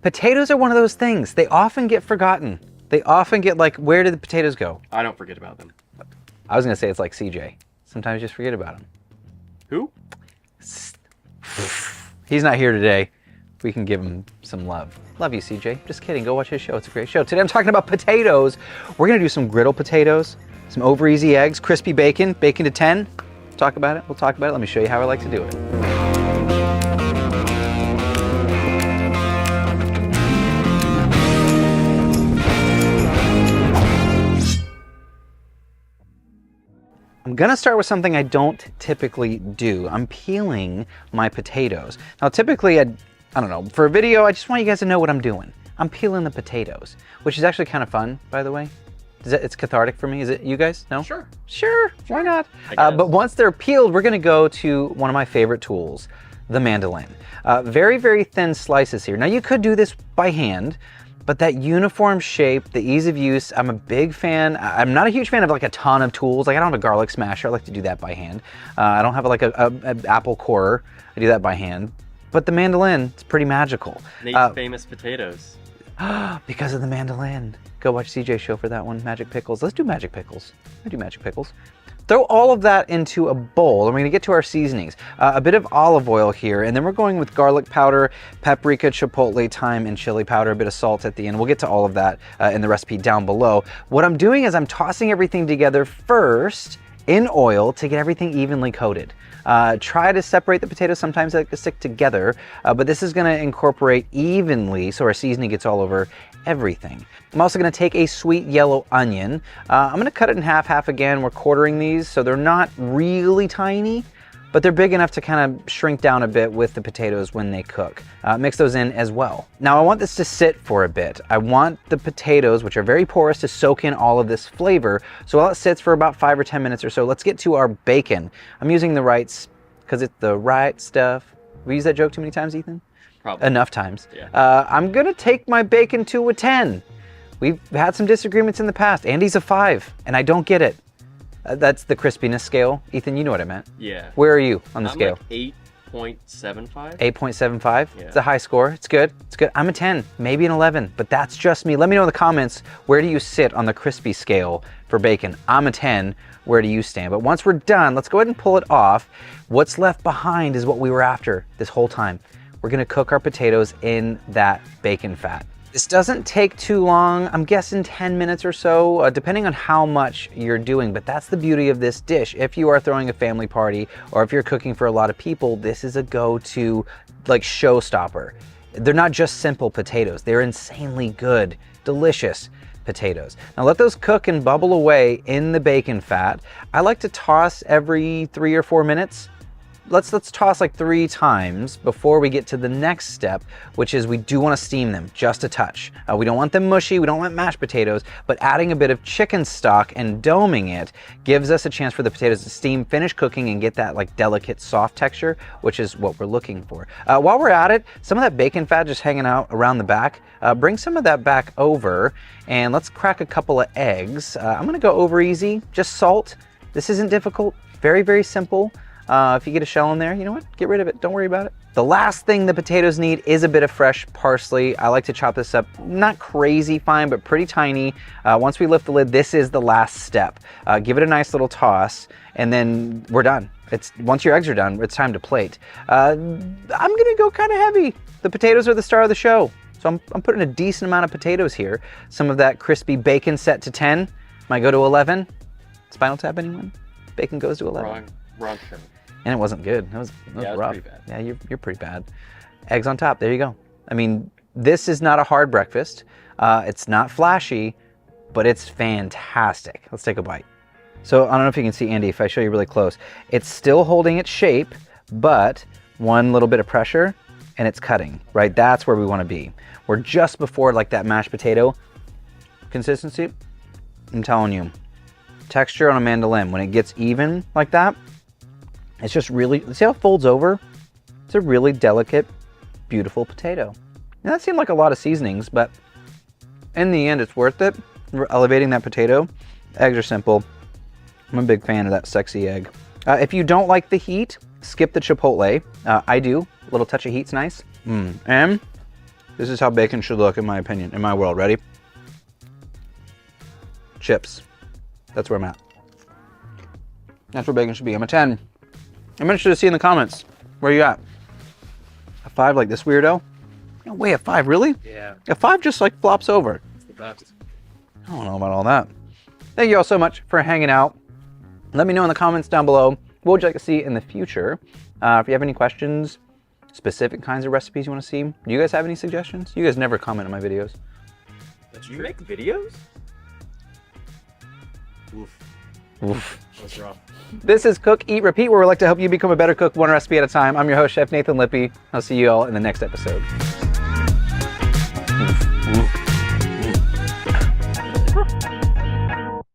Potatoes are one of those things. They often get forgotten. They often get like, where did the potatoes go? I don't forget about them. I was gonna say it's like CJ. Sometimes you just forget about him. Who? He's not here today. We can give him some love. Love you, CJ. Just kidding. Go watch his show. It's a great show. Today I'm talking about potatoes. We're gonna do some griddled potatoes, some over easy eggs, crispy bacon, bacon to 10. Talk about it. We'll talk about it. Let me show you how I like to do it. I'm gonna start with something I don't typically do. I'm peeling my potatoes. Now typically, I don't know, for a video, I just want you guys to know what I'm doing. I'm peeling the potatoes, which is actually kind of fun, by the way. It's cathartic for me. Is it you guys? No? Sure. Sure, why not? But once they're peeled, we're gonna go to one of my favorite tools, the mandolin. Very, very thin slices here. Now you could do this by hand, but that uniform shape, the ease of use, I'm a big fan. I'm not a huge fan of like a ton of tools. Like I don't have a garlic smasher. I like to do that by hand. I don't have like a apple corer. I do that by hand. But the mandolin, it's pretty magical. Nate's famous potatoes. Because of the mandolin. Go watch CJ's show for that one, Magic Pickles. Let's do Magic Pickles. I do Magic Pickles. Throw all of that into a bowl, and we're gonna get to our seasonings. A bit of olive oil here, and then we're going with garlic powder, paprika, chipotle, thyme, and chili powder, a bit of salt at the end. We'll get to all of that in the recipe down below. What I'm doing is I'm tossing everything together first in oil to get everything evenly coated. Try to separate the potatoes, sometimes they stick together, but this is gonna incorporate evenly so our seasoning gets all over everything. I'm also gonna take a sweet yellow onion. I'm gonna cut it in half again. We're quartering these, so they're not really tiny, but they're big enough to kind of shrink down a bit with the potatoes when they cook. Mix those in as well. Now I want this to sit for a bit. I want the potatoes, which are very porous, to soak in all of this flavor. So while it sits for about 5 or 10 minutes or so, let's get to our bacon. I'm using the rights because it's the right stuff. We use that joke too many times, Ethan? Probably. Enough times. Yeah. I'm gonna take my bacon to a 10. We've had some disagreements in the past. Andy's a 5, and I don't get it. That's the crispiness scale. Ethan, you know what I meant. Yeah. Where are you on the scale? Like 8.75. 8.75? Yeah. It's a high score. It's good. It's good. I'm a 10, maybe an 11, but that's just me. Let me know in the comments, where do you sit on the crispy scale for bacon? I'm a 10. Where do you stand? But once we're done, let's go ahead and pull it off. What's left behind is what we were after this whole time. We're gonna cook our potatoes in that bacon fat. This doesn't take too long. I'm guessing 10 minutes or so, depending on how much you're doing, but that's the beauty of this dish. If you are throwing a family party or if you're cooking for a lot of people, this is a go-to like showstopper. They're not just simple potatoes. They're insanely good, delicious potatoes. Now let those cook and bubble away in the bacon fat. I like to toss every 3 or 4 minutes. Let's toss like 3 times before we get to the next step, which is we do want to steam them just a touch. We don't want them mushy, we don't want mashed potatoes, but adding a bit of chicken stock and doming it gives us a chance for the potatoes to steam, finish cooking, and get that like delicate soft texture, which is what we're looking for. While we're at it, some of that bacon fat just hanging out around the back, bring some of that back over and let's crack a couple of eggs. I'm gonna go over easy, just salt. This isn't difficult, very, very simple. If you get a shell in there, you know what? Get rid of it. Don't worry about it. The last thing the potatoes need is a bit of fresh parsley. I like to chop this up, not crazy fine, but pretty tiny. Once we lift the lid, this is the last step. Give it a nice little toss, and then we're done. Once your eggs are done, it's time to plate. I'm gonna go kind of heavy. The potatoes are the star of the show. So I'm putting a decent amount of potatoes here. Some of that crispy bacon set to 10. Might go to 11. Spinal Tap, anyone? Bacon goes to 11. Wrong show. And it wasn't good. It was rough. Pretty bad. Yeah, you're pretty bad. Eggs on top, there you go. I mean, this is not a hard breakfast. It's not flashy, but it's fantastic. Let's take a bite. So I don't know if you can see, Andy, if I show you really close. It's still holding its shape, but one little bit of pressure and it's cutting, right? That's where we want to be. We're just before like that mashed potato consistency. I'm telling you, texture on a mandolin, when it gets even like that, it's just really, see how it folds over? It's a really delicate, beautiful potato. Now that seemed like a lot of seasonings, but in the end, it's worth it. We're elevating that potato. Eggs are simple. I'm a big fan of that sexy egg. If you don't like the heat, skip the chipotle. I do. A little touch of heat's nice. And This is how bacon should look, in my opinion, in my world. Ready? Chips. That's where I'm at. That's where bacon should be. I'm a 10. I'm interested to see in the comments. Where you at? A 5 like this weirdo? No way, a 5, really? Yeah. A 5 just like flops over. It's the best. I don't know about all that. Thank you all so much for hanging out. Let me know in the comments down below, what would you like to see in the future? If you have any questions, specific kinds of recipes you want to see, do you guys have any suggestions? You guys never comment on my videos. Did you make videos? Oof. Oof. That's rough. This is Cook, Eat, Repeat, where we like to help you become a better cook one recipe at a time. I'm your host, Chef Nathan Lippy. I'll see you all in the next episode. Oof.